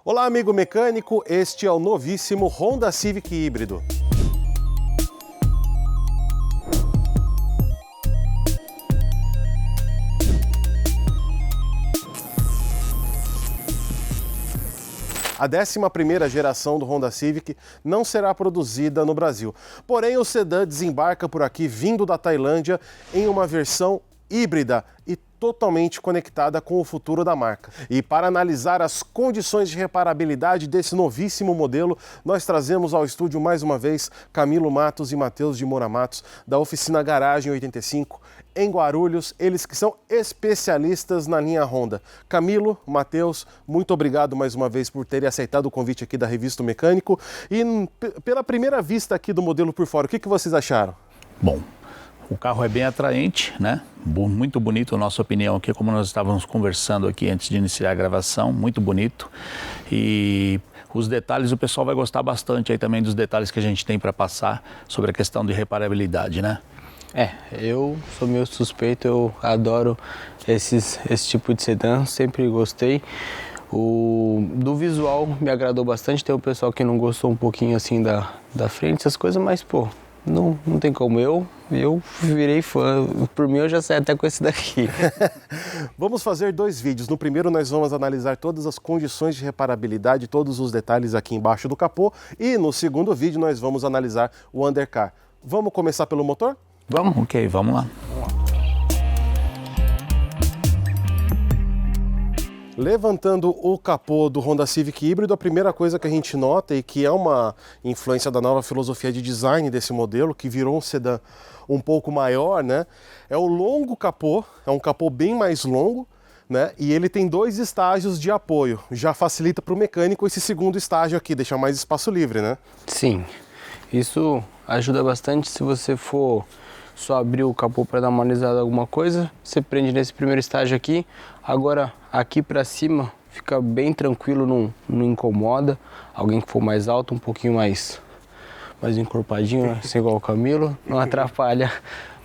Olá, amigo mecânico, este é o novíssimo Honda Civic híbrido. A 11ª geração do Honda Civic não será produzida no Brasil. Porém, o sedã desembarca por aqui vindo da Tailândia em uma versão híbrida e totalmente conectada com o futuro da marca. E para analisar as condições de reparabilidade desse novíssimo modelo, nós trazemos ao estúdio mais uma vez Camilo Matos e Matheus de Moura Matos, da oficina Garagem 85, em Guarulhos, eles que são especialistas na linha Honda. Camilo, Matheus, muito obrigado mais uma vez por terem aceitado o convite aqui da Revista Mecânico. E pela primeira vista aqui do modelo por fora, o que vocês acharam? Bom, o carro é bem atraente, né? Muito bonito, na nossa opinião aqui, como nós estávamos conversando aqui antes de iniciar a gravação, muito bonito. E os detalhes, o pessoal vai gostar bastante aí também dos detalhes que a gente tem para passar sobre a questão de reparabilidade, né? Eu sou meio suspeito, eu adoro esse tipo de sedã, sempre gostei. Do visual me agradou bastante, tem o pessoal que não gostou um pouquinho assim da frente, essas coisas, mas pô, não tem como, eu virei fã, por mim eu já saí até com esse daqui. Vamos fazer 2 vídeos, no primeiro nós vamos analisar todas as condições de reparabilidade, todos os detalhes aqui embaixo do capô, e no segundo vídeo nós vamos analisar o undercar. Vamos começar pelo motor? Vamos? Ok, vamos lá. Levantando o capô do Honda Civic híbrido, a primeira coisa que a gente nota e que é uma influência da nova filosofia de design desse modelo, que virou um sedã um pouco maior, né? É o longo capô, é um capô bem mais longo, né? E ele tem 2 estágios de apoio. Já facilita para o mecânico esse segundo estágio aqui, deixar mais espaço livre, né? Sim, isso ajuda bastante. Se você for só abrir o capô para dar uma analisada em alguma coisa, você prende nesse primeiro estágio aqui. Agora aqui para cima fica bem tranquilo, não incomoda. Alguém que for mais alto, um pouquinho mais encorpadinho, né? Assim igual o Camilo, não atrapalha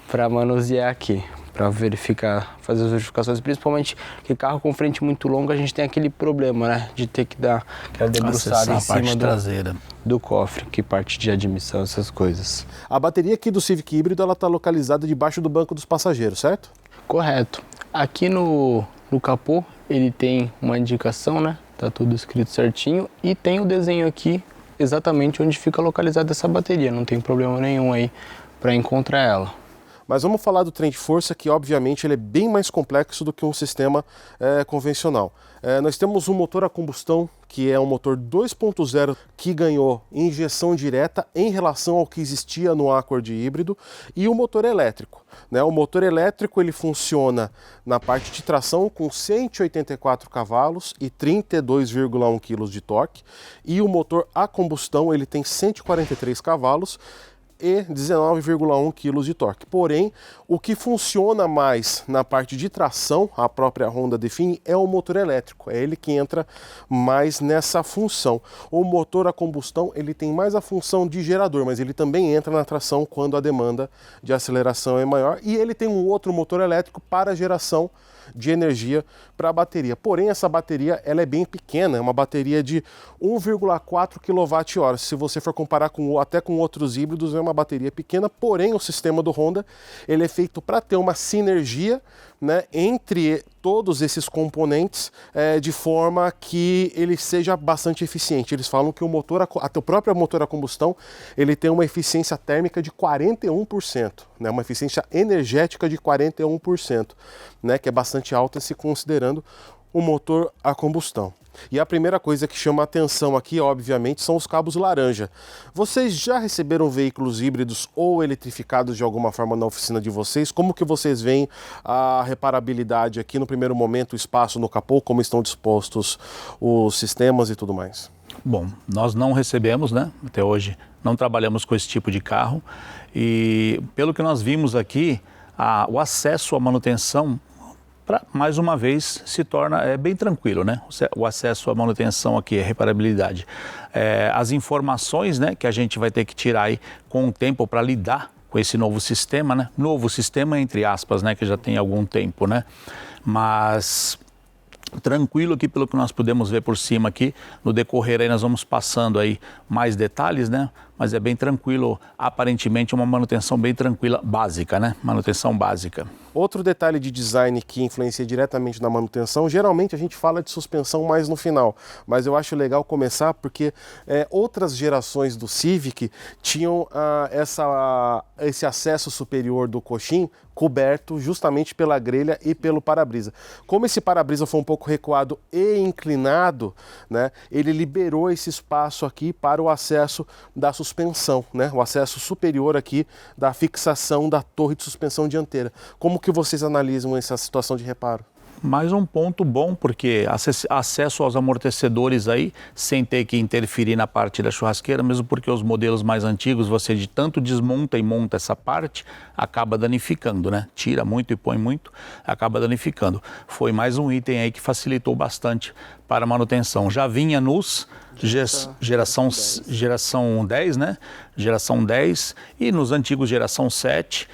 para manusear aqui, para verificar, fazer as verificações, principalmente que carro com frente muito longa a gente tem aquele problema, né, de ter que dar aquela debruçada em cima traseira do cofre, que parte de admissão, essas coisas. A bateria aqui do Civic híbrido, ela está localizada debaixo do banco dos passageiros, certo? Correto. Aqui no capô ele tem uma indicação, né, tá tudo escrito certinho, e tem o desenho aqui exatamente onde fica localizada essa bateria, não tem problema nenhum aí para encontrar ela. Mas vamos falar do trem de força, que obviamente ele é bem mais complexo do que um sistema convencional. Nós temos um motor a combustão, que é um motor 2.0 que ganhou injeção direta em relação ao que existia no Accord híbrido, e o motor elétrico, né? O motor elétrico ele funciona na parte de tração com 184 cavalos e 32,1 kg de torque, e o motor a combustão ele tem 143 cavalos e 19,1 kg de torque. Porém, o que funciona mais na parte de tração, a própria Honda define, é o motor elétrico. É ele que entra mais nessa função. O motor a combustão, ele tem mais a função de gerador, mas ele também entra na tração quando a demanda de aceleração é maior. E ele tem um outro motor elétrico para geração de energia para a bateria. Porém, essa bateria ela é bem pequena, é uma bateria de 1,4 kWh. Se você for comparar até com outros híbridos, é uma bateria pequena, porém o sistema do Honda ele é feito para ter uma sinergia, né, entre todos esses componentes, de forma que ele seja bastante eficiente. Eles falam que o próprio motor a combustão ele tem uma eficiência térmica de 41%, né, uma eficiência energética de 41%, né, que é bastante alta se considerando o motor a combustão. E a primeira coisa que chama a atenção aqui, obviamente, são os cabos laranja. Vocês já receberam veículos híbridos ou eletrificados de alguma forma na oficina de vocês? Como que vocês veem a reparabilidade aqui no primeiro momento, o espaço no capô, como estão dispostos os sistemas e tudo mais? Bom, nós não recebemos, né? Até hoje não trabalhamos com esse tipo de carro, e pelo que nós vimos aqui, o acesso à manutenção, mais uma vez, se torna bem tranquilo, né? O acesso à manutenção aqui, a reparabilidade. As informações, né, que a gente vai ter que tirar aí com o tempo para lidar com esse novo sistema, né? Novo sistema, entre aspas, né, que já tem algum tempo, né? Mas tranquilo aqui pelo que nós podemos ver por cima aqui. No decorrer aí nós vamos passando aí mais detalhes, né? Mas é bem tranquilo, aparentemente uma manutenção bem tranquila, básica, né? Manutenção básica. Outro detalhe de design que influencia diretamente na manutenção, geralmente a gente fala de suspensão mais no final, mas eu acho legal começar porque outras gerações do Civic tinham esse acesso superior do coxim coberto justamente pela grelha e pelo para-brisa. Como esse para-brisa foi um pouco recuado e inclinado, né, ele liberou esse espaço aqui para o acesso da suspensão, né, o acesso superior aqui da fixação da torre de suspensão dianteira. Como que vocês analisam essa situação de reparo? Mais um ponto bom, porque acesso aos amortecedores aí, sem ter que interferir na parte da churrasqueira, mesmo porque os modelos mais antigos, você de tanto desmonta e monta essa parte, acaba danificando, né? Tira muito e põe muito, acaba danificando. Foi mais um item aí que facilitou bastante para a manutenção. Já vinha nos geração 10, né? Geração 10 e nos antigos geração 7,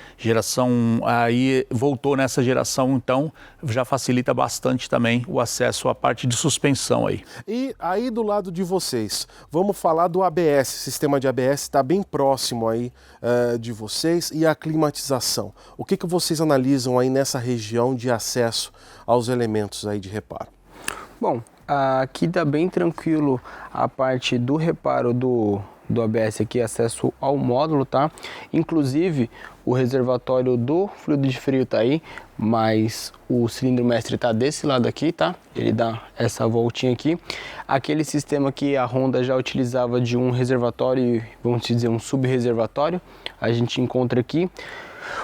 aí voltou nessa geração, então já facilita bastante também o acesso à parte de suspensão aí. E aí do lado de vocês, vamos falar do ABS, sistema de ABS está bem próximo aí de vocês e a climatização. O que vocês analisam aí nessa região de acesso aos elementos aí de reparo? Bom, aqui tá bem tranquilo a parte do reparo do ABS aqui, acesso ao módulo, tá? Inclusive o reservatório do fluido de freio tá aí, mas o cilindro mestre tá desse lado aqui, tá? Ele dá essa voltinha aqui. Aquele sistema que a Honda já utilizava de um reservatório, vamos dizer um subreservatório, a gente encontra aqui.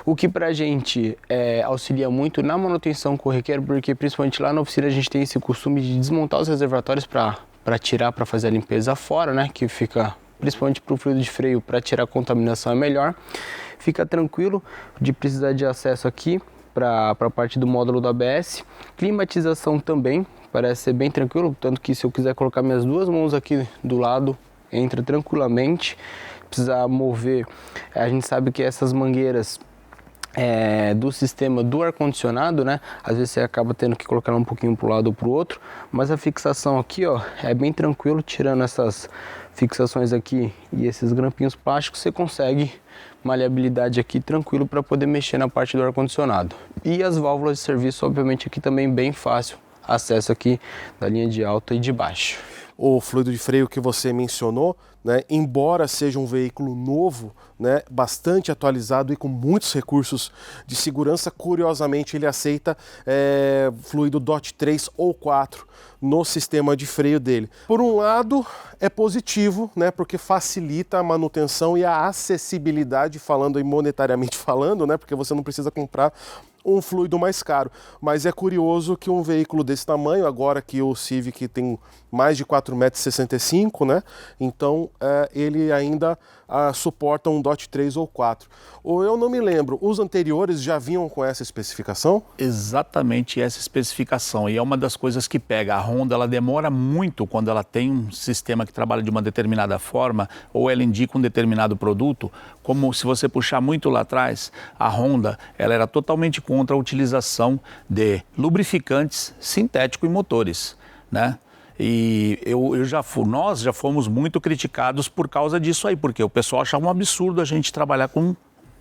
O que pra gente auxilia muito na manutenção corriqueira, porque principalmente lá na oficina a gente tem esse costume de desmontar os reservatórios para tirar, para fazer a limpeza fora, né? Que fica, principalmente para o fluido de freio, para tirar a contaminação é melhor. Fica tranquilo de precisar de acesso aqui para a parte do módulo do ABS. Climatização também, parece ser bem tranquilo, tanto que se eu quiser colocar minhas duas mãos aqui do lado, entra tranquilamente. Precisar mover, a gente sabe que essas mangueiras do sistema do ar-condicionado, né? Às vezes você acaba tendo que colocar um pouquinho para um lado ou para o outro, mas a fixação aqui, ó, é bem tranquilo, tirando essas fixações aqui e esses grampinhos plásticos, você consegue maleabilidade aqui tranquilo para poder mexer na parte do ar-condicionado. E as válvulas de serviço, obviamente, aqui também bem fácil, acesso aqui da linha de alta e de baixo. O fluido de freio que você mencionou, né, embora seja um veículo novo, né, bastante atualizado e com muitos recursos de segurança, curiosamente ele aceita fluido DOT 3 ou 4 no sistema de freio dele. Por um lado é positivo, né, porque facilita a manutenção e a acessibilidade, falando aí monetariamente falando, né, porque você não precisa comprar um fluido mais caro, mas é curioso que um veículo desse tamanho, agora que o Civic tem mais de 4,65 m, né, então ele ainda suporta um DOT 3 ou 4. Ou eu não me lembro, os anteriores já vinham com essa especificação? Exatamente essa especificação, e é uma das coisas que pega. A Honda, ela demora muito quando ela tem um sistema que trabalha de uma determinada forma, ou ela indica um determinado produto, como se você puxar muito lá atrás, a Honda, ela era totalmente contra a utilização de lubrificantes sintéticos em motores, né? E nós já fomos muito criticados por causa disso aí, porque o pessoal achava um absurdo a gente trabalhar com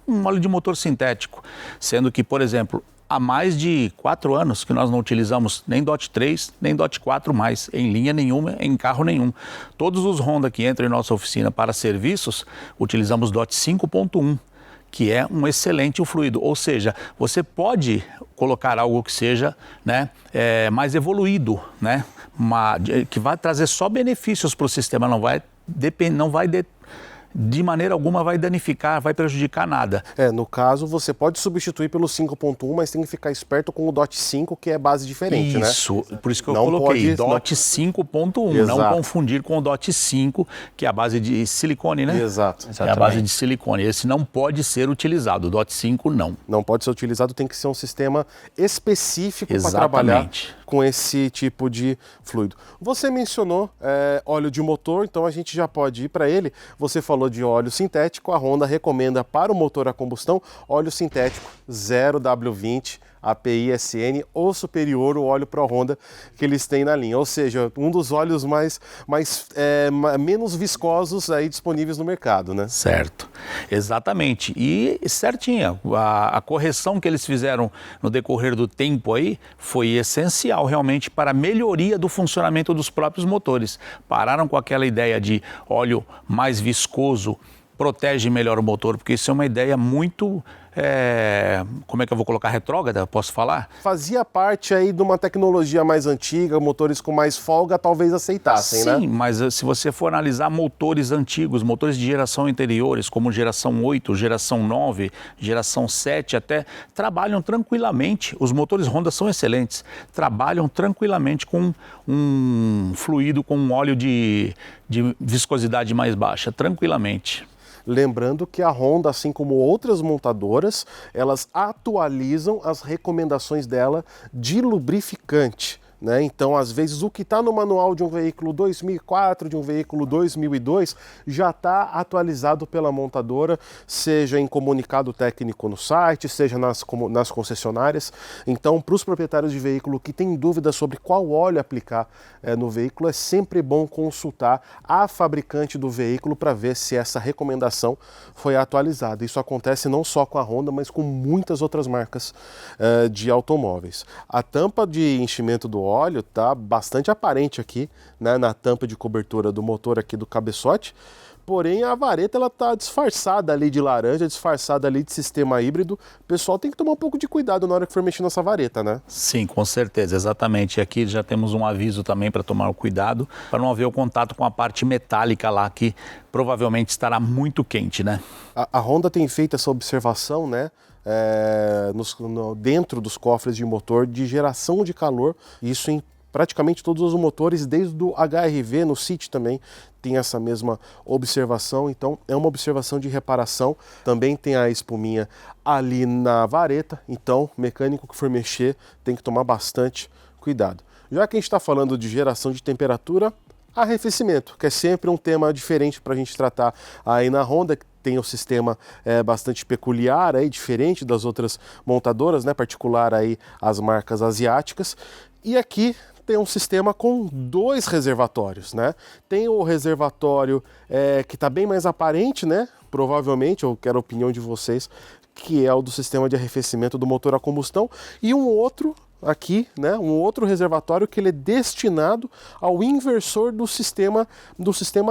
um óleo de motor sintético, sendo que, por exemplo, há mais de 4 anos que nós não utilizamos nem DOT 3, nem DOT 4 mais, em linha nenhuma, em carro nenhum. Todos os Honda que entram em nossa oficina para serviços, utilizamos DOT 5.1, que é um excelente fluido, ou seja, você pode colocar algo que seja, né, mais evoluído, né, que vai trazer só benefícios para o sistema, de maneira alguma vai danificar, vai prejudicar nada. No caso, você pode substituir pelo 5.1, mas tem que ficar esperto com o DOT 5, que é base diferente, né? Isso, por isso que eu coloquei DOT 5.1, não confundir com o DOT 5, que é a base de silicone, né? Exato. É a base de silicone. Esse não pode ser utilizado, o DOT 5 não. Não pode ser utilizado, tem que ser um sistema específico para trabalhar com esse tipo de fluido. Você mencionou óleo de motor, então a gente já pode ir para ele. Você falou de óleo sintético, a Honda recomenda para o motor a combustão óleo sintético 0W20 API SN ou superior o óleo Pro Honda que eles têm na linha. Ou seja, um dos óleos menos viscosos aí disponíveis no mercado, né? Certo, exatamente. E certinha, a correção que eles fizeram no decorrer do tempo aí foi essencial realmente para a melhoria do funcionamento dos próprios motores. Pararam com aquela ideia de óleo mais viscoso protege melhor o motor, porque isso é uma ideia muito, como é que eu vou colocar, retrógrada, posso falar? Fazia parte aí de uma tecnologia mais antiga, motores com mais folga talvez aceitassem, né? Sim, mas se você for analisar motores antigos, motores de geração anteriores, como geração 8, geração 9, geração 7 até, trabalham tranquilamente, os motores Honda são excelentes, trabalham tranquilamente com um fluido, com um óleo de viscosidade mais baixa, tranquilamente. Lembrando que a Honda, assim como outras montadoras, elas atualizam as recomendações dela de lubrificante, né? Então, às vezes, o que está no manual de um veículo 2004, de um veículo 2002, já está atualizado pela montadora, seja em comunicado técnico no site, seja nas concessionárias. Então, para os proprietários de veículo que têm dúvidas sobre qual óleo aplicar no veículo, é sempre bom consultar a fabricante do veículo para ver se essa recomendação foi atualizada. Isso acontece não só com a Honda, mas com muitas outras marcas de automóveis. A tampa de enchimento do óleo está bastante aparente aqui, né, na tampa de cobertura do motor aqui do cabeçote, porém a vareta ela está disfarçada ali de laranja, disfarçada ali de sistema híbrido. O pessoal tem que tomar um pouco de cuidado na hora que for mexer nessa vareta, né? Sim, com certeza, exatamente. E aqui já temos um aviso também para tomar o cuidado, para não haver o contato com a parte metálica lá, que provavelmente estará muito quente, né? A Honda tem feito essa observação, né? Dentro dos cofres de motor de geração de calor, isso em praticamente todos os motores, desde o HRV, no City também tem essa mesma observação, então é uma observação de reparação. Também tem a espuminha ali na vareta, então o mecânico que for mexer tem que tomar bastante cuidado. Já que a gente está falando de geração de temperatura, arrefecimento, que é sempre um tema diferente para a gente tratar aí na Honda, que tem um sistema bastante peculiar, aí, diferente das outras montadoras, né, particular aí as marcas asiáticas. E aqui tem um sistema com 2 reservatórios, né? Tem o reservatório que está bem mais aparente, né? Provavelmente, eu quero a opinião de vocês, que é o do sistema de arrefecimento do motor a combustão, e um outro aqui, né, um outro reservatório que ele é destinado ao inversor do sistema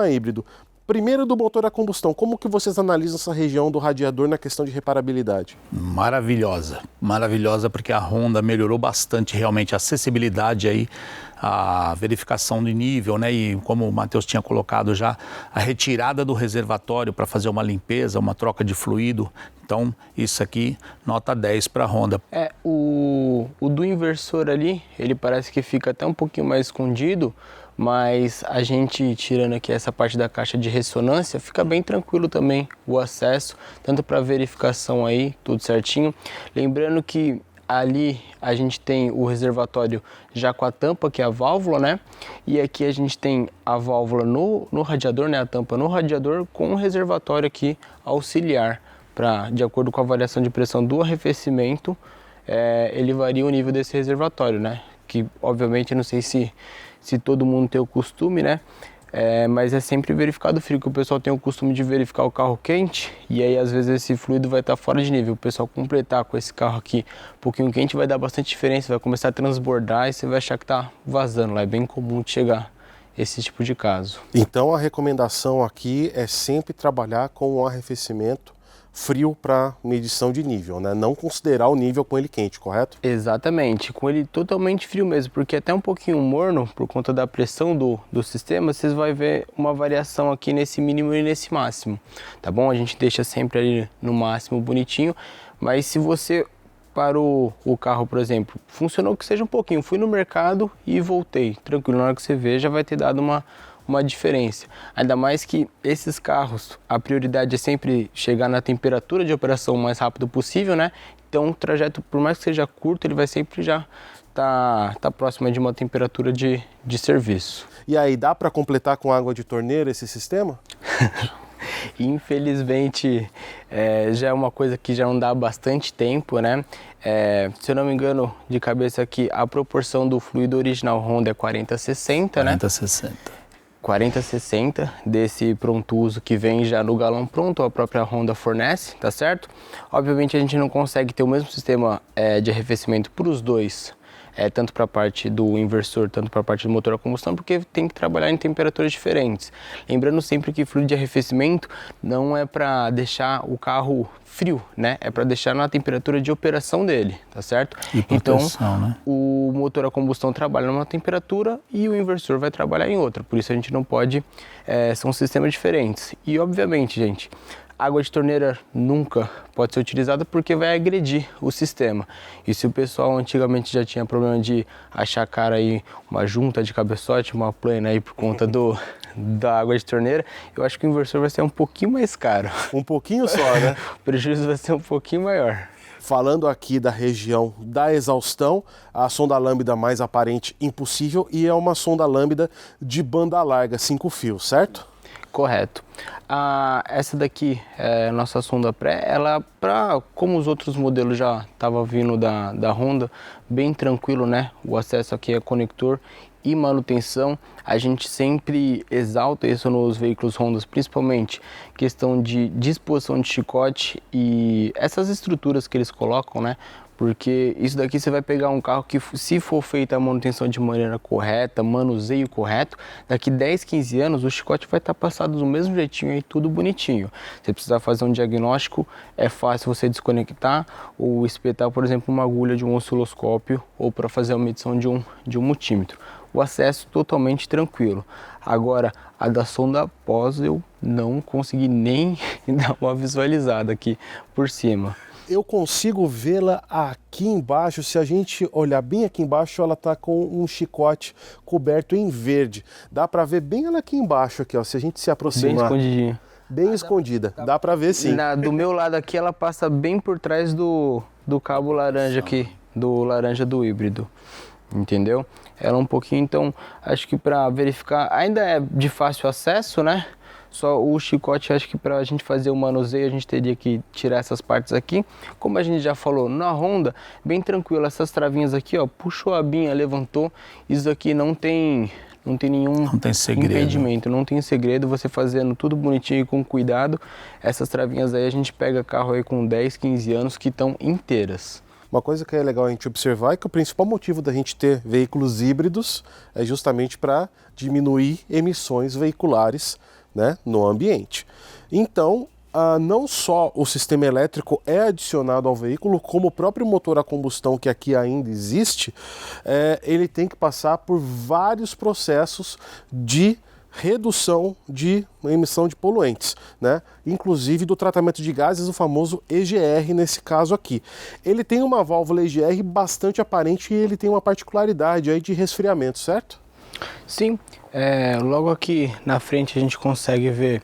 híbrido. Primeiro, do motor a combustão, como que vocês analisam essa região do radiador na questão de reparabilidade? Maravilhosa, maravilhosa, porque a Honda melhorou bastante realmente a acessibilidade aí, a verificação de nível, né? E como o Matheus tinha colocado já, a retirada do reservatório para fazer uma limpeza, uma troca de fluido. Então, isso aqui, nota 10 para a Honda. O do inversor ali, ele parece que fica até um pouquinho mais escondido, mas a gente tirando aqui essa parte da caixa de ressonância, fica bem tranquilo também o acesso, tanto para verificação aí, tudo certinho. Lembrando que ali a gente tem o reservatório já com a tampa, que é a válvula, né? E aqui a gente tem a válvula no radiador, né? A tampa no radiador com o reservatório aqui auxiliar, de acordo com a variação de pressão do arrefecimento, ele varia o nível desse reservatório, né? Que obviamente eu não sei se todo mundo tem o costume, né? Mas é sempre verificado frio, que o pessoal tem o costume de verificar o carro quente e aí às vezes esse fluido vai estar fora de nível. O pessoal completar com esse carro aqui um pouquinho quente vai dar bastante diferença, vai começar a transbordar e você vai achar que está vazando. Lá é bem comum de chegar esse tipo de caso. Então a recomendação aqui é sempre trabalhar com o arrefecimento frio para medição de nível, né? Não considerar o nível com ele quente, correto? Exatamente, com ele totalmente frio mesmo, porque até um pouquinho morno, por conta da pressão do sistema, vocês vão ver uma variação aqui nesse mínimo e nesse máximo, tá bom? A gente deixa sempre ali no máximo bonitinho, mas se você parou o carro, por exemplo, funcionou que seja um pouquinho, fui no mercado e voltei, tranquilo, na hora que você vê já vai ter dado uma diferença. Ainda mais que esses carros, a prioridade é sempre chegar na temperatura de operação o mais rápido possível, né? Então o trajeto, por mais que seja curto, ele vai sempre já tá próximo de uma temperatura de serviço. E aí, dá para completar com água de torneira esse sistema? Infelizmente, já é uma coisa que já não dá bastante tempo, né? Se eu não me engano, de cabeça aqui, a proporção do fluido original Honda é 40-60, né? 40-60. 40-60 desse pronto uso que vem já no galão pronto, a própria Honda fornece, tá certo? Obviamente a gente não consegue ter o mesmo sistema de arrefecimento para os dois, tanto para a parte do inversor, tanto para a parte do motor a combustão, porque tem que trabalhar em temperaturas diferentes. Lembrando sempre que fluido de arrefecimento não é para deixar o carro frio, né? É para deixar na temperatura de operação dele, tá certo? E proteção, então, né? O motor a combustão trabalha numa temperatura e o inversor vai trabalhar em outra. Por isso a gente não pode, são sistemas diferentes. E obviamente, gente, água de torneira nunca pode ser utilizada porque vai agredir o sistema. E se o pessoal antigamente já tinha problema de achar cara aí uma junta de cabeçote, uma plana aí por conta da água de torneira, eu acho que o inversor vai ser um pouquinho mais caro. Um pouquinho só, né? O prejuízo vai ser um pouquinho maior. Falando aqui da região da exaustão, a sonda lambda mais aparente impossível e é uma sonda lambda de banda larga, 5 fios, certo? Correto. Essa daqui é a nossa sonda pré, ela, como os outros modelos já estavam vindo da Honda, bem tranquilo, né? O acesso aqui é conector e manutenção. A gente sempre exalta isso nos veículos Honda, principalmente questão de disposição de chicote e essas estruturas que eles colocam, né? Porque isso daqui você vai pegar um carro que, se for feita a manutenção de maneira correta, manuseio correto, daqui 10, 15 anos o chicote vai estar passado do mesmo jeitinho aí, tudo bonitinho. Se precisar fazer um diagnóstico, é fácil você desconectar ou espetar, por exemplo, uma agulha de um osciloscópio ou para fazer a medição de um multímetro. O acesso totalmente tranquilo. Agora, a da sonda pós eu não consegui nem dar uma visualizada aqui por cima. Eu consigo vê-la aqui embaixo. Se a gente olhar bem aqui embaixo, ela está com um chicote coberto em verde. Dá para ver bem ela aqui embaixo, aqui, ó. Se a gente se aproximar. Bem escondidinha. Bem escondida. Dá para ver sim. Do meu lado aqui, ela passa bem por trás do cabo laranja aqui, do laranja do híbrido. Entendeu? Ela um pouquinho, então, acho que para verificar, ainda é de fácil acesso, né? Só o chicote, acho que para a gente fazer o manuseio, a gente teria que tirar essas partes aqui. Como a gente já falou, na Honda, bem tranquilo, essas travinhas aqui, ó, puxou a binha, levantou, isso aqui não tem nenhum impedimento, não tem segredo, você fazendo tudo bonitinho e com cuidado, essas travinhas aí a gente pega carro aí com 10, 15 anos que estão inteiras. Uma coisa que é legal a gente observar é que o principal motivo da gente ter veículos híbridos é justamente para diminuir emissões veiculares, né, no ambiente. Então, não só o sistema elétrico é adicionado ao veículo, como o próprio motor a combustão que aqui ainda existe, ele tem que passar por vários processos de redução de emissão de poluentes, né? Inclusive do tratamento de gases, o famoso EGR nesse caso aqui. Ele tem uma válvula EGR bastante aparente e ele tem uma particularidade aí de resfriamento, certo? Sim, logo aqui na frente a gente consegue ver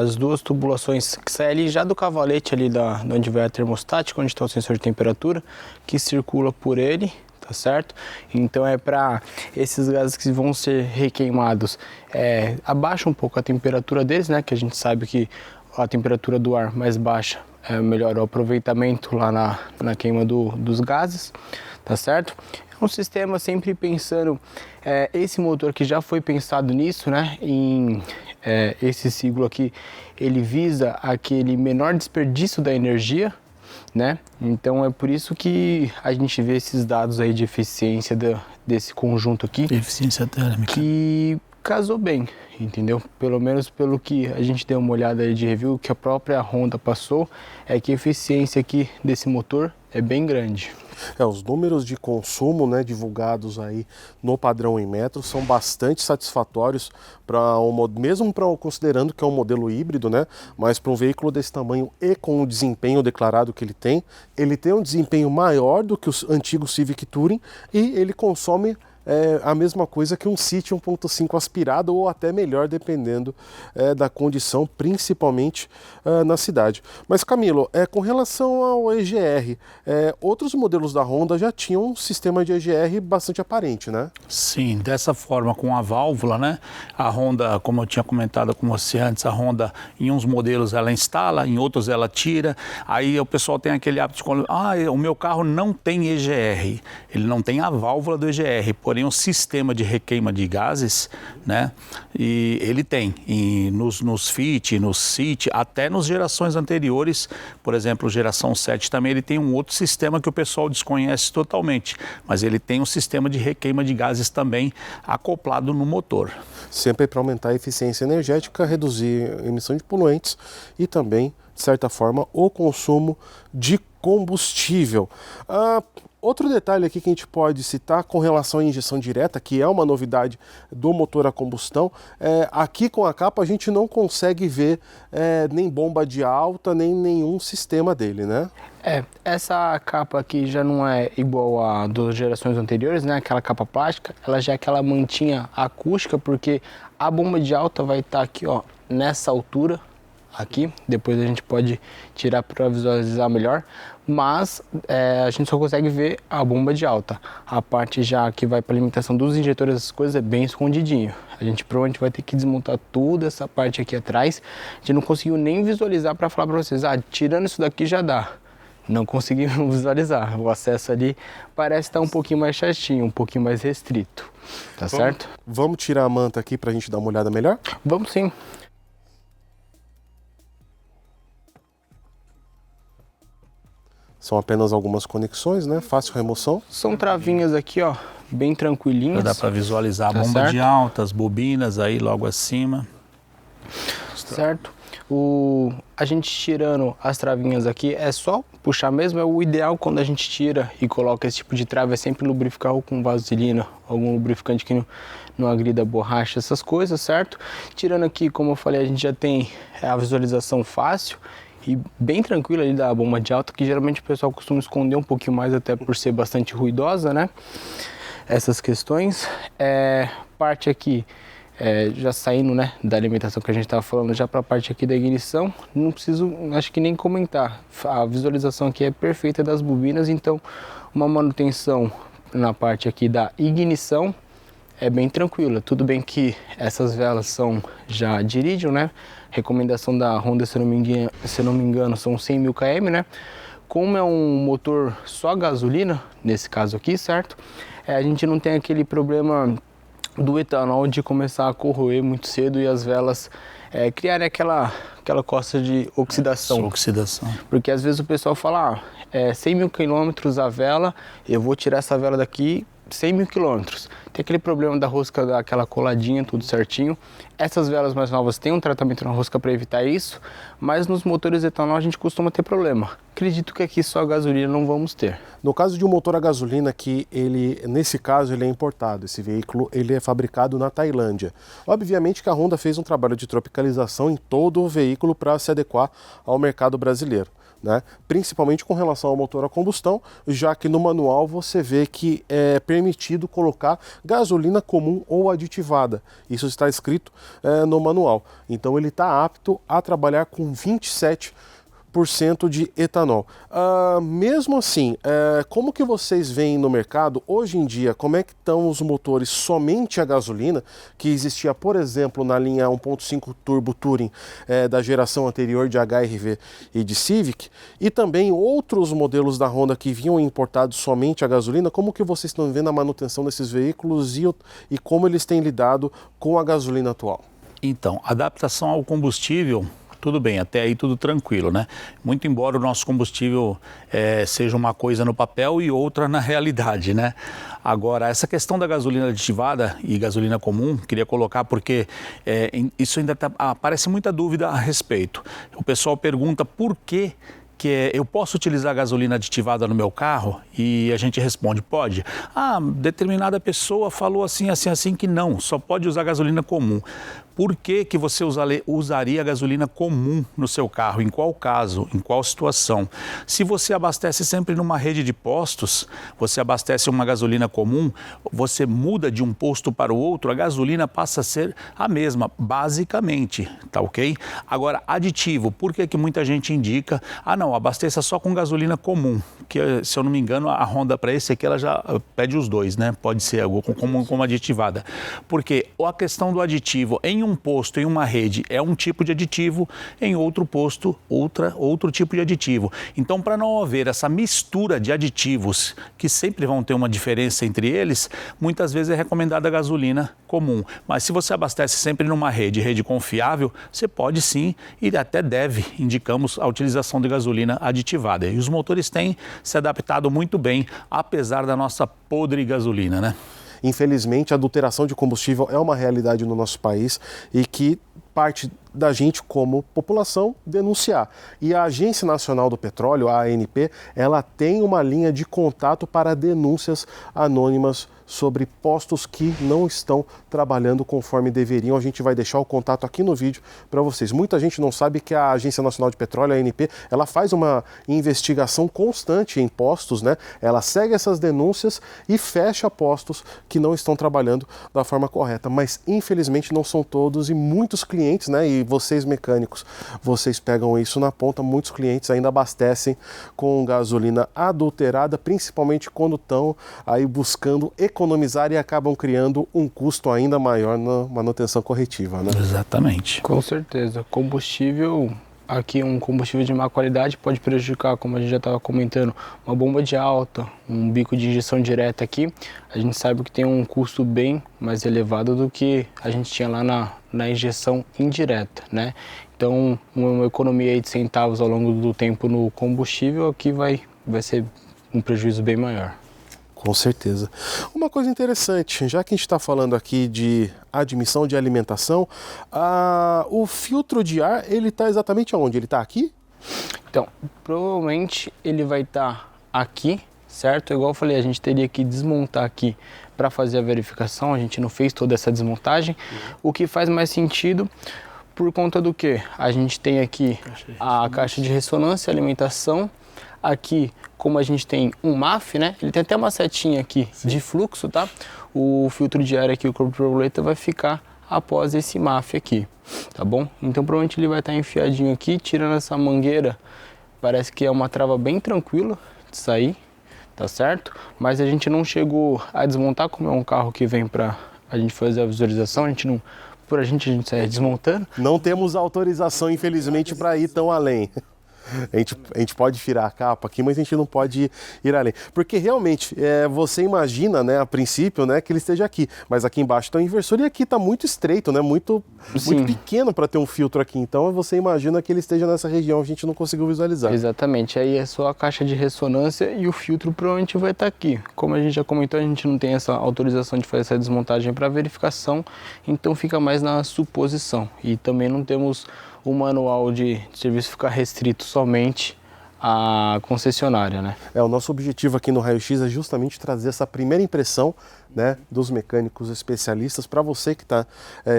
as duas tubulações que saem ali já do cavalete ali de onde vai a termostática, onde está o sensor de temperatura, que circula por ele, tá certo? Então é para esses gases que vão ser requeimados, abaixa um pouco a temperatura deles, né? Que a gente sabe que a temperatura do ar mais baixa melhora o aproveitamento lá na queima dos gases, tá certo? É um sistema sempre pensando, esse motor que já foi pensado nisso, né? Esse ciclo aqui, ele visa aquele menor desperdício da energia, né? Então é por isso que a gente vê esses dados aí de eficiência desse conjunto aqui. Eficiência térmica. Que casou bem, entendeu? Pelo menos pelo que a gente deu uma olhada aí de review, que a própria Honda passou, é que a eficiência aqui desse motor é bem grande. Os números de consumo, né, divulgados aí no padrão em metros são bastante satisfatórios mesmo considerando que é um modelo híbrido, né, mas para um veículo desse tamanho e com o desempenho declarado que ele tem um desempenho maior do que os antigos Civic Touring e ele consome é a mesma coisa que um City 1.5 aspirado ou até melhor, dependendo da condição, principalmente na cidade. Mas Camilo, com relação ao EGR, outros modelos da Honda já tinham um sistema de EGR bastante aparente, né? Sim, dessa forma, com a válvula, né? A Honda, como eu tinha comentado com você antes, a Honda em uns modelos ela instala, em outros ela tira. Aí o pessoal tem aquele hábito de o meu carro não tem EGR, ele não tem a válvula do EGR, porém o sistema de requeima de gases, né? E ele tem nos Fit, nos City, até nas gerações anteriores, por exemplo, geração 7 também, ele tem um outro sistema que o pessoal desconhece totalmente, mas ele tem um sistema de requeima de gases também acoplado no motor. Sempre para aumentar a eficiência energética, reduzir a emissão de poluentes e também, de certa forma, o consumo de combustível. Outro detalhe aqui que a gente pode citar com relação à injeção direta, que é uma novidade do motor a combustão, aqui com a capa a gente não consegue ver nem bomba de alta, nem nenhum sistema dele, né? Essa capa aqui já não é igual a das gerações anteriores, né? Aquela capa plástica, ela já é aquela mantinha acústica, porque a bomba de alta vai estar aqui, ó, nessa altura, aqui. Depois a gente pode tirar para visualizar melhor, mas a gente só consegue ver a bomba de alta. A parte já que vai para alimentação dos injetores, essas coisas, é bem escondidinho. A gente provavelmente vai ter que desmontar toda essa parte aqui atrás. A gente não conseguiu nem visualizar para falar para vocês, tirando isso daqui já dá. Não conseguimos visualizar. O acesso ali parece estar um pouquinho mais chatinho, um pouquinho mais restrito. Tá certo? Vamos tirar a manta aqui para a gente dar uma olhada melhor? Vamos sim. São apenas algumas conexões, né? Fácil remoção. São travinhas aqui, ó, bem tranquilinhas. Já dá para visualizar a bomba certo? de alta, as bobinas aí logo acima. Certo? A gente tirando as travinhas aqui é só puxar mesmo. O ideal quando a gente tira e coloca esse tipo de trava é sempre lubrificar ou com vaselina, algum lubrificante que não agrida borracha, essas coisas, certo? Tirando aqui, como eu falei, a gente já tem a visualização fácil e bem tranquila ali da bomba de alta, que geralmente o pessoal costuma esconder um pouquinho mais, até por ser bastante ruidosa, né? Essas questões. Parte aqui, já saindo, né, da alimentação que a gente estava falando, já para a parte aqui da ignição, não preciso, acho que nem comentar. A visualização aqui é perfeita das bobinas, então uma manutenção na parte aqui da ignição é bem tranquila. Tudo bem que essas velas são já de irídio, né? Recomendação da Honda, se não me engano, são 100 mil km, né? Como é um motor só gasolina, nesse caso aqui, certo? A gente não tem aquele problema do etanol de começar a corroer muito cedo e as velas criarem aquela costa de oxidação. Oxidação. Porque às vezes o pessoal fala, 100 mil quilômetros a vela, eu vou tirar essa vela daqui 100 mil quilômetros. Tem aquele problema da rosca daquela coladinha, tudo certinho. Essas velas mais novas têm um tratamento na rosca para evitar isso, mas nos motores etanol a gente costuma ter problema. Acredito que aqui só a gasolina não vamos ter. No caso de um motor a gasolina, que nesse caso ele é importado, esse veículo ele é fabricado na Tailândia. Obviamente que a Honda fez um trabalho de tropicalização em todo o veículo para se adequar ao mercado brasileiro, né? Principalmente com relação ao motor a combustão, já que no manual você vê que é permitido colocar gasolina comum ou aditivada. Isso está escrito no manual. Então ele está apto a trabalhar com 27% de etanol. Mesmo assim, como que vocês veem no mercado hoje em dia, como é que estão os motores somente a gasolina, que existia, por exemplo, na linha 1.5 Turbo Touring da geração anterior de HR-V e de Civic, e também outros modelos da Honda que vinham importados somente a gasolina? Como que vocês estão vendo a manutenção desses veículos e como eles têm lidado com a gasolina atual? Então, adaptação ao combustível, tudo bem, até aí tudo tranquilo, né? Muito embora o nosso combustível seja uma coisa no papel e outra na realidade, né? Agora, essa questão da gasolina aditivada e gasolina comum, queria colocar porque isso ainda aparece muita dúvida a respeito. O pessoal pergunta por que eu posso utilizar gasolina aditivada no meu carro? E a gente responde, pode. Determinada pessoa falou assim que não, só pode usar gasolina comum. Por que você usaria a gasolina comum no seu carro? Em qual caso? Em qual situação? Se você abastece sempre numa rede de postos, você abastece uma gasolina comum, você muda de um posto para o outro, a gasolina passa a ser a mesma, basicamente, tá ok? Agora, aditivo, por que muita gente indica, não, abasteça só com gasolina comum, que se eu não me engano, a Honda para esse aqui, ela já pede os dois, né? Pode ser algo como aditivada. Porque a questão do aditivo em um posto, em uma rede, é um tipo de aditivo, em outro posto, outro tipo de aditivo. Então, para não haver essa mistura de aditivos, que sempre vão ter uma diferença entre eles, muitas vezes é recomendada a gasolina comum. Mas se você abastece sempre numa rede confiável, você pode sim e até deve, indicamos a utilização de gasolina aditivada. E os motores têm se adaptado muito bem, apesar da nossa podre gasolina, né? Infelizmente, a adulteração de combustível é uma realidade no nosso país e que parte da gente, como população, denunciar. E a Agência Nacional do Petróleo, a ANP, ela tem uma linha de contato para denúncias anônimas sobre postos que não estão trabalhando conforme deveriam. A gente vai deixar o contato aqui no vídeo para vocês. Muita gente não sabe que a Agência Nacional de Petróleo, a ANP, ela faz uma investigação constante em postos, né? Ela segue essas denúncias e fecha postos que não estão trabalhando da forma correta. Mas, infelizmente, não são todos e muitos clientes, né? E vocês mecânicos, vocês pegam isso na ponta. Muitos clientes ainda abastecem com gasolina adulterada, principalmente quando estão aí buscando economizar e acabam criando um custo ainda maior na manutenção corretiva, né? Exatamente. Com certeza. Combustível, aqui um combustível de má qualidade pode prejudicar, como a gente já estava comentando, uma bomba de alta, um bico de injeção direta aqui. A gente sabe que tem um custo bem mais elevado do que a gente tinha lá na injeção indireta, né? Então, uma economia aí de centavos ao longo do tempo no combustível aqui vai ser um prejuízo bem maior. Com certeza. Uma coisa interessante, já que a gente está falando aqui de admissão de alimentação, o filtro de ar, ele está exatamente onde? Ele está aqui? Então, provavelmente ele vai estar aqui, certo? Igual eu falei, a gente teria que desmontar aqui para fazer a verificação, a gente não fez toda essa desmontagem. O que faz mais sentido por conta do que? A gente tem aqui a caixa de ressonância, alimentação. Aqui, como a gente tem um MAF, né? Ele tem até uma setinha aqui de fluxo, tá? O filtro de ar aqui, o corpo de borboleta, vai ficar após esse MAF aqui, tá bom? Então, provavelmente ele vai estar enfiadinho aqui, tirando essa mangueira. Parece que é uma trava bem tranquila de sair, tá certo? Mas a gente não chegou a desmontar, como é um carro que vem pra a gente fazer a visualização, a gente sai desmontando. Não temos autorização, infelizmente, para ir tão além. A gente pode tirar a capa aqui, mas a gente não pode ir além. Porque realmente, você imagina, né, a princípio, né, que ele esteja aqui. Mas aqui embaixo está o inversor e aqui está muito estreito, né, muito pequeno para ter um filtro aqui. Então você imagina que ele esteja nessa região, a gente não conseguiu visualizar. Exatamente, aí é só a caixa de ressonância e o filtro provavelmente vai estar aqui. Como a gente já comentou, a gente não tem essa autorização de fazer essa desmontagem para verificação, então fica mais na suposição. E também não temos o manual de serviço ficar restrito somente à concessionária, né? O nosso objetivo aqui no Raio X é justamente trazer essa primeira impressão, né, dos mecânicos especialistas para você que está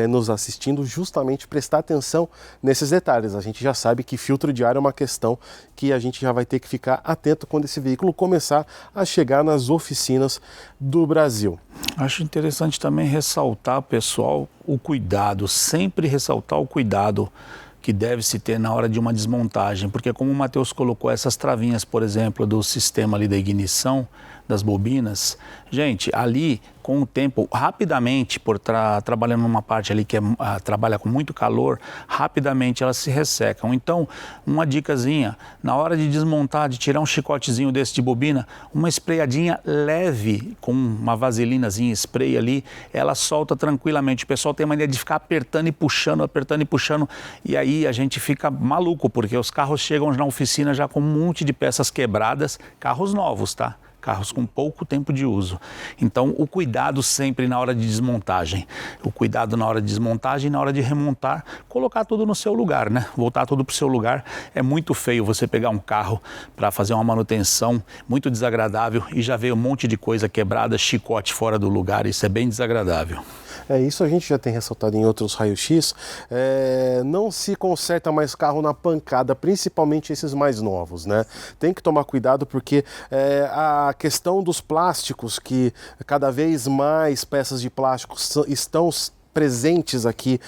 nos assistindo, justamente prestar atenção nesses detalhes. A gente já sabe que filtro de ar é uma questão que a gente já vai ter que ficar atento quando esse veículo começar a chegar nas oficinas do Brasil. Acho interessante também ressaltar, pessoal, o cuidado, sempre ressaltar o cuidado que deve-se ter na hora de uma desmontagem, porque como o Matheus colocou, essas travinhas, por exemplo, do sistema ali da ignição, das bobinas, gente, ali com o tempo, rapidamente, por trabalhando numa parte ali que trabalha com muito calor, rapidamente elas se ressecam. Então, uma dicasinha, na hora de desmontar, de tirar um chicotezinho desse de bobina, uma espraiadinha leve, com uma vaselinazinha, spray ali, ela solta tranquilamente. O pessoal tem a mania de ficar apertando e puxando, e aí a gente fica maluco, porque os carros chegam na oficina já com um monte de peças quebradas, carros novos, tá? Carros com pouco tempo de uso. Então, o cuidado sempre na hora de desmontagem. O cuidado na hora de desmontagem e na hora de remontar, colocar tudo no seu lugar, né? Voltar tudo para o seu lugar. É muito feio você pegar um carro para fazer uma manutenção muito desagradável e já ver um monte de coisa quebrada, chicote fora do lugar. Isso é bem desagradável. Isso a gente já tem ressaltado em outros raios-x. Não se conserta mais carro na pancada, principalmente esses mais novos, né? Tem que tomar cuidado porque a questão dos plásticos, que cada vez mais peças de plástico estão presentes aqui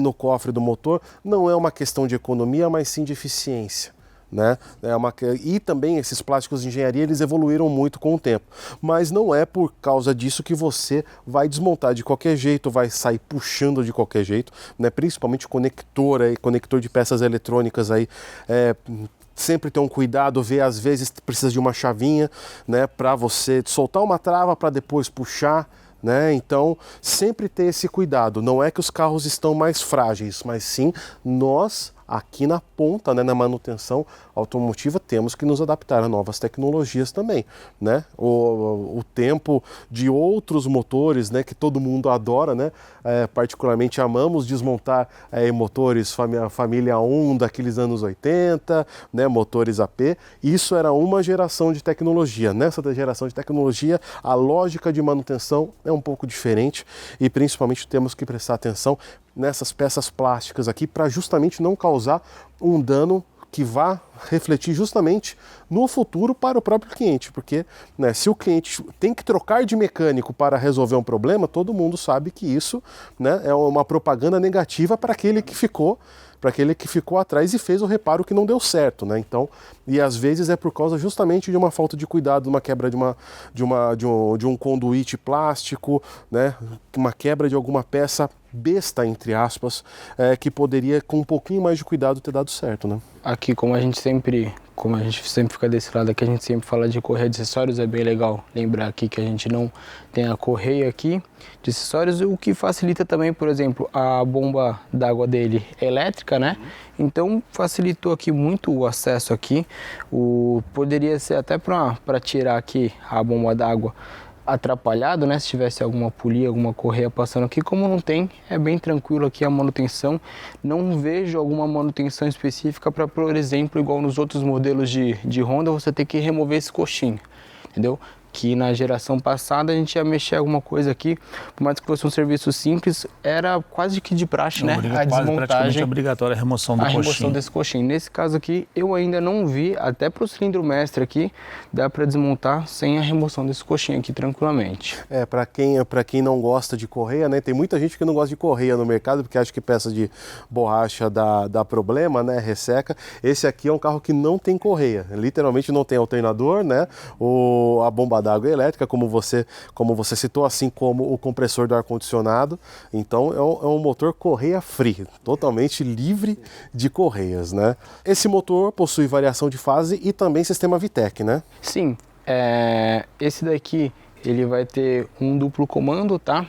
no cofre do motor, não é uma questão de economia, mas sim de eficiência. Né? E também esses plásticos de engenharia, eles evoluíram muito com o tempo, mas não é por causa disso que você vai desmontar de qualquer jeito, vai sair puxando de qualquer jeito, né? Principalmente conector de peças eletrônicas aí, sempre ter um cuidado, ver, às vezes precisa de uma chavinha, né, para você soltar uma trava para depois puxar, né? Então sempre ter esse cuidado. Não é que os carros estão mais frágeis, mas sim nós aqui na ponta, né, na manutenção automotiva, temos que nos adaptar a novas tecnologias também, né? O tempo de outros motores, né, que todo mundo adora, né? Particularmente amamos desmontar motores família 1 daqueles anos 80, né, motores AP. Isso era uma geração de tecnologia. Nessa geração de tecnologia, a lógica de manutenção é um pouco diferente e principalmente temos que prestar atenção nessas peças plásticas aqui para justamente não causar um dano que vá refletir justamente no futuro para o próprio cliente, porque, né, se o cliente tem que trocar de mecânico para resolver um problema, todo mundo sabe que isso, né, é uma propaganda negativa para aquele que ficou atrás e fez o reparo que não deu certo, né? Então, e às vezes é por causa justamente de uma falta de cuidado, de uma quebra de um conduíte plástico, né? Uma quebra de alguma peça besta, entre aspas, que poderia, com um pouquinho mais de cuidado, ter dado certo, né? Aqui, como a gente sempre fica desse lado aqui, a gente sempre fala de correia de acessórios, é bem legal lembrar aqui que a gente não tem a correia aqui de acessórios, o que facilita também, por exemplo, a bomba d'água dele é elétrica, né? Então facilitou aqui muito o acesso aqui. Poderia ser até para tirar aqui a bomba d'água atrapalhado, né? Se tivesse alguma polia, alguma correia passando aqui, como não tem, é bem tranquilo aqui a manutenção. Não vejo alguma manutenção específica para, por exemplo, igual nos outros modelos de Honda, você ter que remover esse coxinho, entendeu? Que na geração passada a gente ia mexer alguma coisa aqui, por mais que fosse um serviço simples, era quase que de praxe, né? A desmontagem, praticamente obrigatória a remoção do coxinho. A remoção desse coxinho. Nesse caso aqui, eu ainda não vi, até para o cilindro mestre aqui, dá para desmontar sem a remoção desse coxinho aqui tranquilamente. Para quem não gosta de correia, né? Tem muita gente que não gosta de correia no mercado, porque acha que peça de borracha dá problema, né? Resseca. Esse aqui é um carro que não tem correia, literalmente não tem alternador, né? A bomba d'água elétrica, como você citou, assim como o compressor do ar-condicionado. Então é um motor correia free, totalmente livre de correias, né? Esse motor possui variação de fase e também sistema VTEC, né? Sim, esse daqui ele vai ter um duplo comando, tá?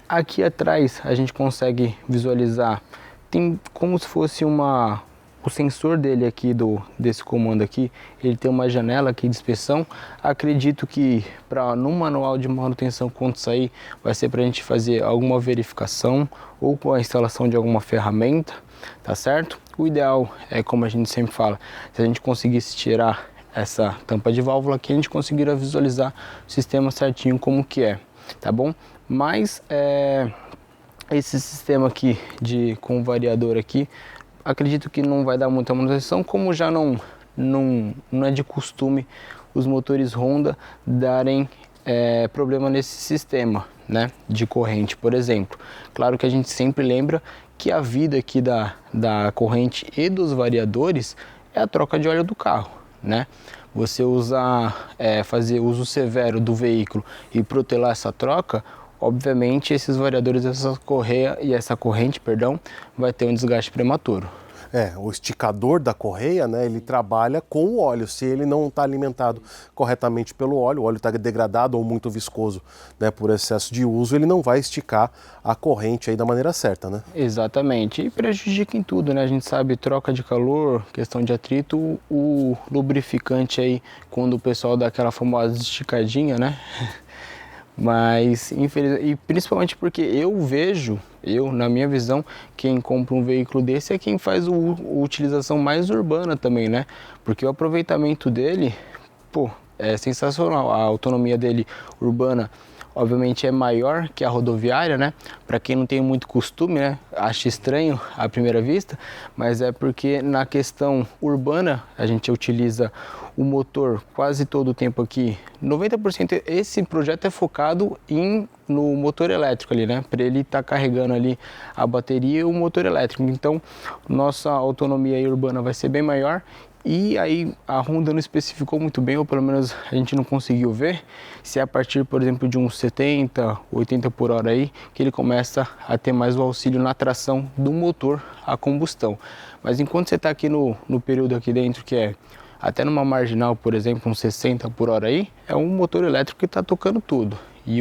Aqui atrás a gente consegue visualizar, tem como se fosse o sensor dele aqui, desse comando aqui, ele tem uma janela aqui de inspeção. Acredito que no manual de manutenção, quando sair, vai ser para a gente fazer alguma verificação ou com a instalação de alguma ferramenta, tá certo? O ideal é, como a gente sempre fala, se a gente conseguisse tirar essa tampa de válvula aqui, a gente conseguiria visualizar o sistema certinho como que é, tá bom? Mas esse sistema aqui com variador aqui, acredito que não vai dar muita manutenção, como já não é de costume os motores Honda darem problema nesse sistema, né, de corrente, por exemplo. Claro que a gente sempre lembra que a vida aqui da corrente e dos variadores é a troca de óleo do carro, né? Você fazer uso severo do veículo e protelar essa troca, obviamente esses variadores, essa corrente, vai ter um desgaste prematuro. O esticador da correia, né, ele trabalha com o óleo. Se ele não está alimentado corretamente pelo óleo, o óleo está degradado ou muito viscoso, né, por excesso de uso, ele não vai esticar a corrente aí da maneira certa, né? Exatamente, e prejudica em tudo, né? A gente sabe, troca de calor, questão de atrito, o lubrificante aí, quando o pessoal dá aquela famosa esticadinha, né? Mas, infelizmente, e principalmente porque na minha visão, quem compra um veículo desse é quem faz a utilização mais urbana também, né? Porque o aproveitamento dele, é sensacional. A autonomia dele urbana, obviamente é maior que a rodoviária, né? Para quem não tem muito costume, né? Acha estranho à primeira vista, mas é porque na questão urbana a gente utiliza o motor quase todo o tempo aqui. 90% esse projeto é focado no motor elétrico ali, né? Para ele estar carregando ali a bateria e o motor elétrico. Então, nossa autonomia aí urbana vai ser bem maior. E aí a Honda não especificou muito bem, ou pelo menos a gente não conseguiu ver, se é a partir, por exemplo, de uns 70, 80 por hora aí, que ele começa a ter mais o auxílio na tração do motor a combustão. Mas enquanto você está aqui no período aqui dentro, que é até numa marginal, por exemplo, uns 60 por hora aí, é um motor elétrico que está tocando tudo. E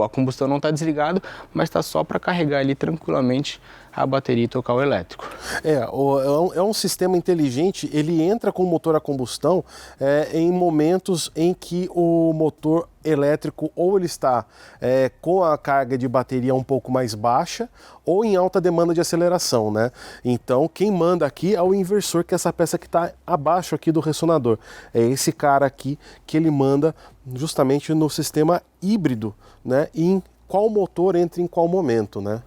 a combustão não está desligado, mas está só para carregar ali tranquilamente a bateria e tocar o elétrico. É um sistema inteligente, ele entra com o motor a combustão em momentos em que o motor elétrico ou ele está com a carga de bateria um pouco mais baixa ou em alta demanda de aceleração, né? Então quem manda aqui é o inversor, que é essa peça que está abaixo aqui do ressonador. É esse cara aqui que ele manda justamente no sistema híbrido, né? Em qual motor entra em qual momento, né?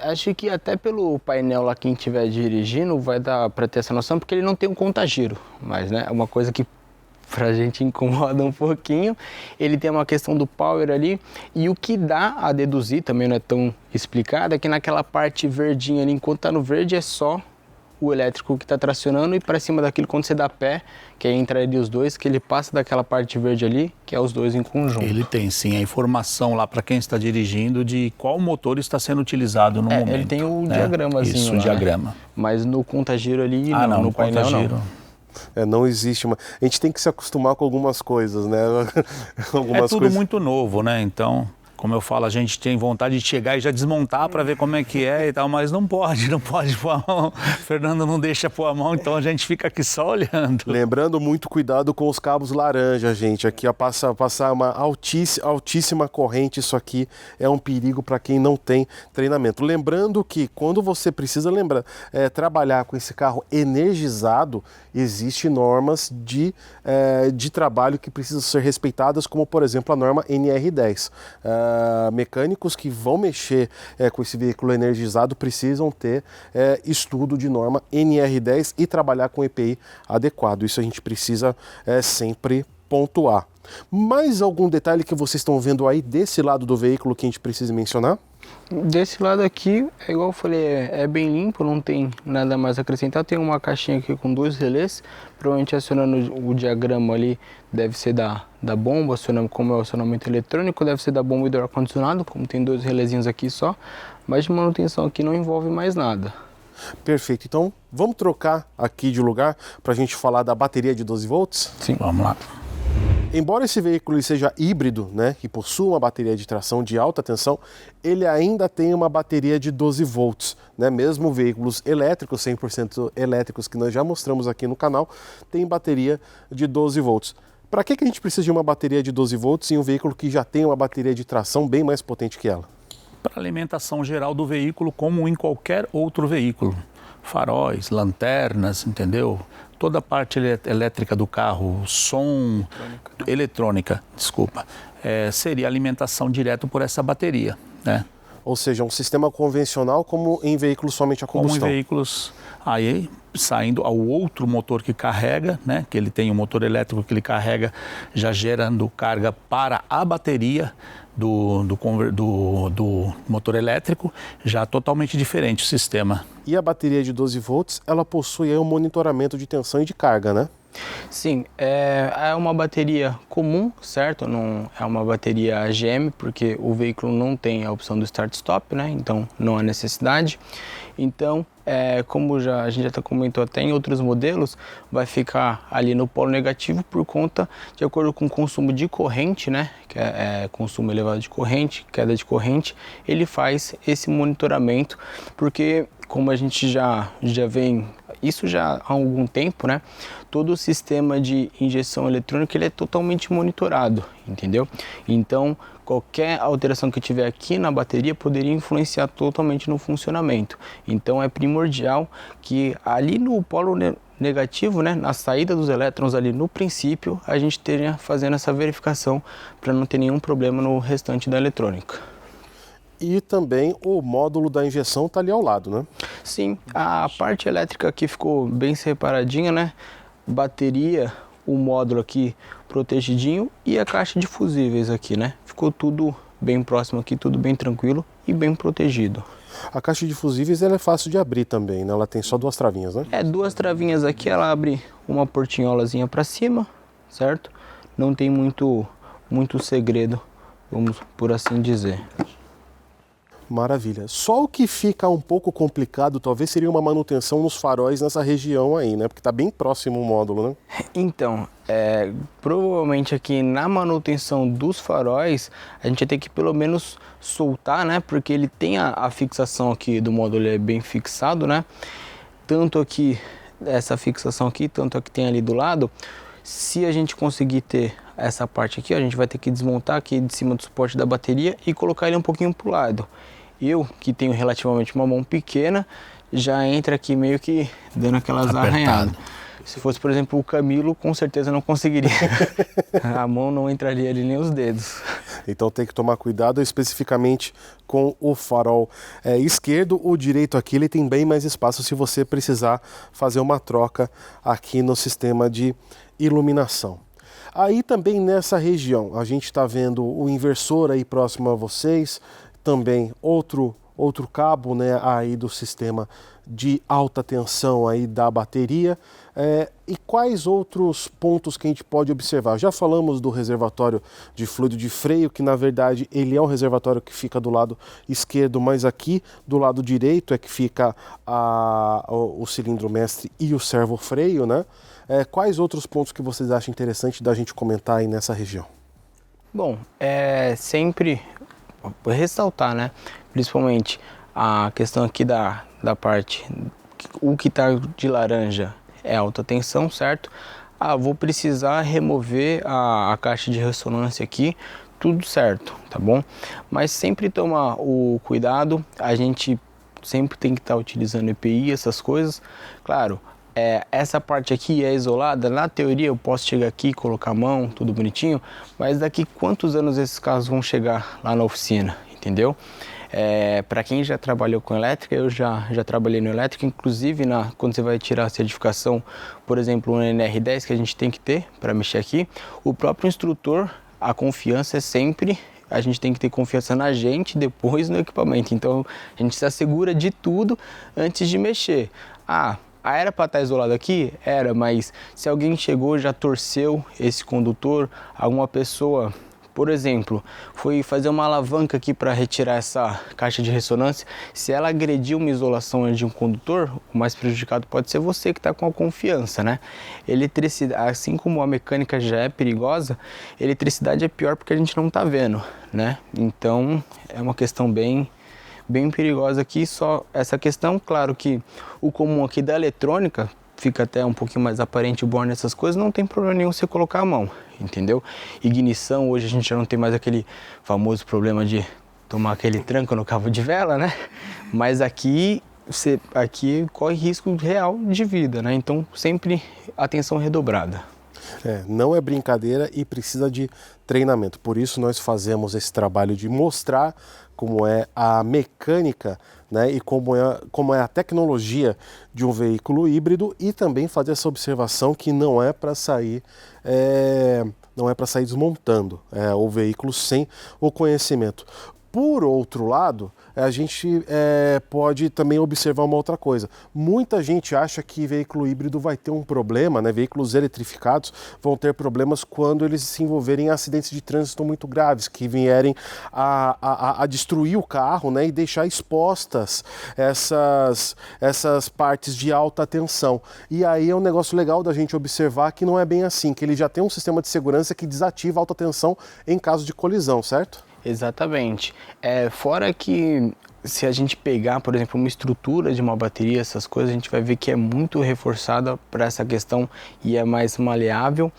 Acho que até pelo painel lá, quem estiver dirigindo vai dar para ter essa noção, porque ele não tem um contagiro, mas né, é uma coisa que pra gente incomoda um pouquinho. Ele tem uma questão do power ali, e o que dá a deduzir, também não é tão explicado, é que naquela parte verdinha ali, enquanto tá no verde, é só o elétrico que está tracionando, e para cima daquilo, quando você dá pé, que aí entraria os dois, que ele passa daquela parte verde ali, que é os dois em conjunto. Ele tem sim a informação lá para quem está dirigindo de qual motor está sendo utilizado no momento. Ele tem o diagramazinho. Isso, lá, o diagrama. Né? Mas no contagiro ali, não, no painel contagiro. não. Não existe uma... A gente tem que se acostumar com algumas coisas, né? É tudo muito novo, né? Então, como eu falo, a gente tem vontade de chegar e já desmontar para ver como é que é e tal, mas não pode pôr a mão. Fernando não deixa pôr a mão, então a gente fica aqui só olhando. Lembrando, muito cuidado com os cabos laranja, gente. Aqui ó, passar uma altíssima corrente, isso aqui é um perigo para quem não tem treinamento. Lembrando que quando você precisa trabalhar com esse carro energizado, existem normas de trabalho que precisam ser respeitadas, como por exemplo a norma NR10. Mecânicos que vão mexer com esse veículo energizado precisam ter estudo de norma NR10 e trabalhar com EPI adequado. Isso a gente precisa sempre pontuar. Mais algum detalhe que vocês estão vendo aí desse lado do veículo que a gente precisa mencionar? Desse lado aqui, é igual eu falei, é bem limpo, não tem nada mais a acrescentar. Tem uma caixinha aqui com 2 relés, provavelmente acionando o diagrama ali, deve ser da bomba, como é o acionamento eletrônico, deve ser da bomba e do ar-condicionado, como tem 2 relézinhos aqui só, mas de manutenção aqui não envolve mais nada. Perfeito, então vamos trocar aqui de lugar para a gente falar da bateria de 12 volts? Sim, vamos lá. Embora esse veículo seja híbrido, né, e possua uma bateria de tração de alta tensão, ele ainda tem uma bateria de 12 volts, né? Mesmo veículos elétricos, 100% elétricos, que nós já mostramos aqui no canal, tem bateria de 12 volts. Para que a gente precisa de uma bateria de 12 volts em um veículo que já tem uma bateria de tração bem mais potente que ela? Para alimentação geral do veículo, como em qualquer outro veículo. Faróis, lanternas, entendeu? Toda a parte elétrica do carro, som, eletrônica, desculpa, seria alimentação direto por essa bateria, né? Ou seja, um sistema convencional como em veículos somente a combustão. Como em veículos, aí saindo ao outro motor que carrega, né? Que ele tem um motor elétrico que ele carrega, já gerando carga para a bateria do motor elétrico, já totalmente diferente o sistema. E a bateria de 12 volts, ela possui aí um monitoramento de tensão e de carga, né? Sim, é uma bateria comum, certo? Não é uma bateria AGM, porque o veículo não tem a opção do start-stop, né? Então não há necessidade. Então, como a gente já comentou até em outros modelos, vai ficar ali no polo negativo por conta de acordo com o consumo de corrente, né? Que é consumo elevado de corrente, queda de corrente, ele faz esse monitoramento, porque como a gente já vem, isso já há algum tempo, né? Todo o sistema de injeção eletrônica ele é totalmente monitorado, entendeu? Então, qualquer alteração que tiver aqui na bateria poderia influenciar totalmente no funcionamento. Então, é primordial que ali no polo negativo, né, na saída dos elétrons ali no princípio, a gente esteja fazendo essa verificação para não ter nenhum problema no restante da eletrônica. E também o módulo da injeção está ali ao lado, né? Sim, a parte elétrica aqui ficou bem separadinha, né? Bateria, o módulo aqui protegidinho e a caixa de fusíveis aqui, né? Ficou tudo bem próximo aqui, tudo bem tranquilo e bem protegido. A caixa de fusíveis ela é fácil de abrir também, né? Ela tem só 2 travinhas, né? É, 2 travinhas aqui, ela abre uma portinholazinha para cima, certo? Não tem muito segredo, vamos por assim dizer. Maravilha. Só o que fica um pouco complicado talvez seria uma manutenção nos faróis nessa região aí, né? Porque está bem próximo o módulo, né? Então, provavelmente aqui na manutenção dos faróis, a gente vai ter que pelo menos soltar, né? Porque ele tem a fixação aqui do módulo, ele é bem fixado, né? Tanto aqui, essa fixação aqui, tanto a que tem ali do lado. Se a gente conseguir ter essa parte aqui, ó, a gente vai ter que desmontar aqui de cima do suporte da bateria e colocar ele um pouquinho pro lado. Eu, que tenho relativamente uma mão pequena, já entra aqui meio que dando aquelas arranhadas. Se fosse, por exemplo, o Camilo, com certeza não conseguiria. A mão não entraria ali nem os dedos. Então tem que tomar cuidado especificamente com o farol esquerdo. O direito aqui ele tem bem mais espaço se você precisar fazer uma troca aqui no sistema de iluminação. Aí também nessa região a gente está vendo o inversor aí próximo a vocês, também outro cabo, né, aí do sistema de alta tensão aí da bateria. E quais outros pontos que a gente pode observar? Já falamos do reservatório de fluido de freio, que na verdade ele é um reservatório que fica do lado esquerdo, mas aqui do lado direito é que fica o cilindro mestre e o servo freio, né? Quais outros pontos que vocês acham interessante da gente comentar aí nessa região? Bom, sempre ressaltar, né? Principalmente a questão aqui da parte, o que está de laranja é alta tensão, certo? Vou precisar remover a caixa de ressonância aqui, tudo certo, tá bom? Mas sempre tomar o cuidado, a gente sempre tem que estar utilizando EPI, essas coisas. Claro, essa parte aqui é isolada, na teoria eu posso chegar aqui, colocar a mão, tudo bonitinho, mas daqui quantos anos esses carros vão chegar lá na oficina, entendeu? Para quem já trabalhou com elétrica, eu já trabalhei no elétrico, inclusive quando você vai tirar a certificação, por exemplo, um NR10 que a gente tem que ter para mexer aqui, o próprio instrutor, a confiança é sempre, a gente tem que ter confiança na gente, depois no equipamento, então a gente se assegura de tudo antes de mexer. Era para estar isolado aqui? Era, mas se alguém chegou, já torceu esse condutor, alguma pessoa, por exemplo, foi fazer uma alavanca aqui para retirar essa caixa de ressonância, se ela agrediu uma isolação de um condutor, o mais prejudicado pode ser você que está com a confiança, né? Eletricidade, assim como a mecânica já é perigosa, eletricidade é pior porque a gente não está vendo, né? Então é uma questão bem perigosa aqui, só essa questão, claro que o comum aqui da eletrônica, fica até um pouquinho mais aparente o borne, essas coisas, não tem problema nenhum você colocar a mão, entendeu? Ignição, hoje a gente já não tem mais aquele famoso problema de tomar aquele tranco no cabo de vela, né? Mas aqui corre risco real de vida, né? Então sempre atenção redobrada. Não é brincadeira e precisa de treinamento. Por isso nós fazemos esse trabalho de mostrar como é a mecânica, né, e como é a tecnologia de um veículo híbrido, e também fazer essa observação que não é para sair desmontando o veículo sem o conhecimento. Por outro lado, a gente pode também observar uma outra coisa. Muita gente acha que veículo híbrido vai ter um problema, né? Veículos eletrificados vão ter problemas quando eles se envolverem em acidentes de trânsito muito graves, que vierem a destruir o carro, né? E deixar expostas essas partes de alta tensão. E aí é um negócio legal da gente observar que não é bem assim, que ele já tem um sistema de segurança que desativa a alta tensão em caso de colisão, certo? Exatamente. Fora que se a gente pegar, por exemplo, uma estrutura de uma bateria, essas coisas, a gente vai ver que é muito reforçada para essa questão e é mais maleável,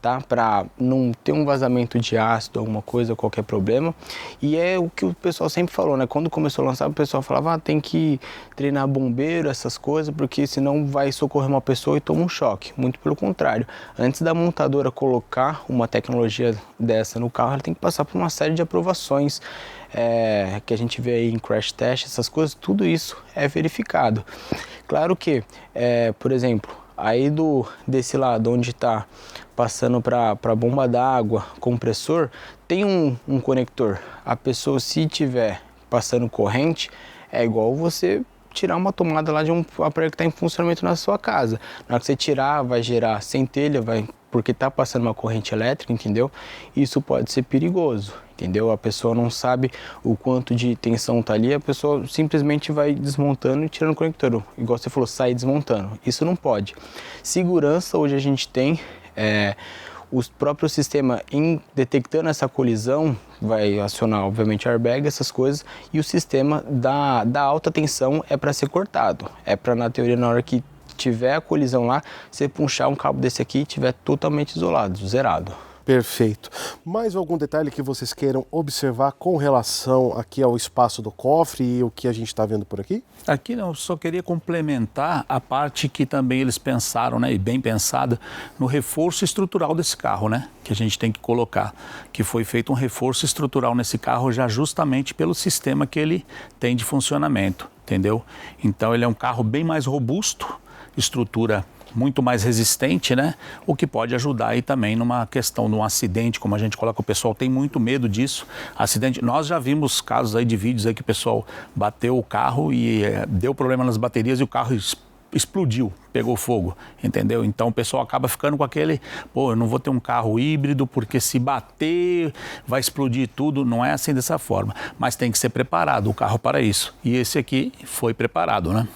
tá? Para não ter um vazamento de ácido, alguma coisa, qualquer problema. E é o que o pessoal sempre falou, né? Quando começou a lançar, o pessoal falava, tem que treinar bombeiro, essas coisas, porque senão vai socorrer uma pessoa e toma um choque. Muito pelo contrário. Antes da montadora colocar uma tecnologia dessa no carro, ela tem que passar por uma série de aprovações, que a gente vê aí em crash test, essas coisas, tudo isso é verificado. Claro que, por exemplo, aí desse lado onde está passando para a bomba d'água, compressor, tem um conector. A pessoa, se tiver passando corrente, é igual você tirar uma tomada lá de um aparelho que está em funcionamento na sua casa. Na hora que você tirar, vai gerar centelha, porque está passando uma corrente elétrica, entendeu? Isso pode ser perigoso, entendeu? A pessoa não sabe o quanto de tensão está ali, a pessoa simplesmente vai desmontando e tirando o conector. Igual você falou, sai desmontando. Isso não pode. Segurança, hoje a gente tem o próprio sistema, em detectando essa colisão, vai acionar obviamente airbag, essas coisas, e o sistema da alta tensão é para ser cortado. É para, na teoria, na hora que tiver a colisão lá, você puxar um cabo desse aqui e estiver totalmente isolado, zerado. Perfeito. Mais algum detalhe que vocês queiram observar com relação aqui ao espaço do cofre e o que a gente está vendo por aqui? Aqui não, eu só queria complementar a parte que também eles pensaram, né, e bem pensada, no reforço estrutural desse carro, né, que a gente tem que colocar, que foi feito um reforço estrutural nesse carro já justamente pelo sistema que ele tem de funcionamento, entendeu? Então ele é um carro bem mais robusto, estrutura muito mais resistente, né? O que pode ajudar aí também numa questão de um acidente, como a gente coloca, o pessoal tem muito medo disso. Acidente, nós já vimos casos aí de vídeos aí que o pessoal bateu o carro e deu problema nas baterias e o carro explodiu, pegou fogo, entendeu? Então o pessoal acaba ficando com aquele, pô, eu não vou ter um carro híbrido porque se bater vai explodir tudo. Não é assim dessa forma, mas tem que ser preparado o carro para isso. E esse aqui foi preparado, né?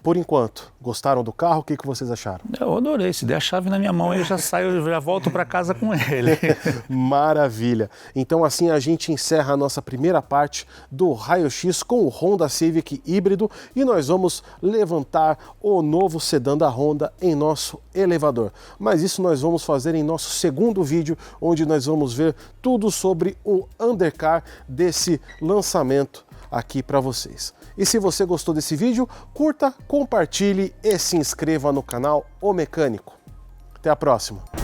Por enquanto, gostaram do carro? O que vocês acharam? Eu adorei. Se der a chave na minha mão, eu já saio, eu já volto para casa com ele. Maravilha. Então assim a gente encerra a nossa primeira parte do raio-x com o Honda Civic híbrido e nós vamos levantar o novo sedã da Honda em nosso elevador. Mas isso nós vamos fazer em nosso segundo vídeo, onde nós vamos ver tudo sobre o undercar desse lançamento aqui para vocês. E se você gostou desse vídeo, curta, compartilhe e se inscreva no canal O Mecânico. Até a próxima!